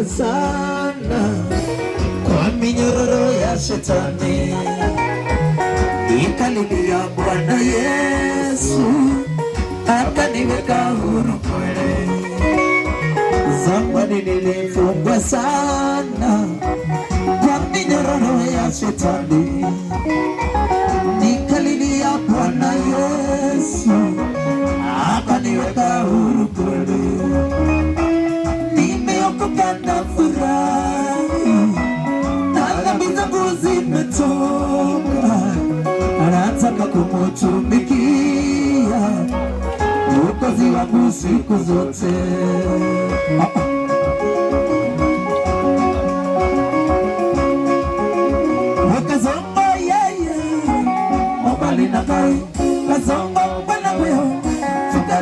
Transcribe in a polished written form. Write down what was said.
nimefungwa sana kwa minyororo ya shetani, nikalilia Bwana Yesu akaniweka huru kweli. Zamani nilifungwa sana kwa minyororo ya shetani, nikalilia Bwana Yesu akaniweka huru kweli. Nimeokoka na furahi, na dhambi zangu zimetoka, nataka kumutumikia Mwokozi wangu siku zote. Wakazonga yeye, mbali na kai, kazonga mbana wewe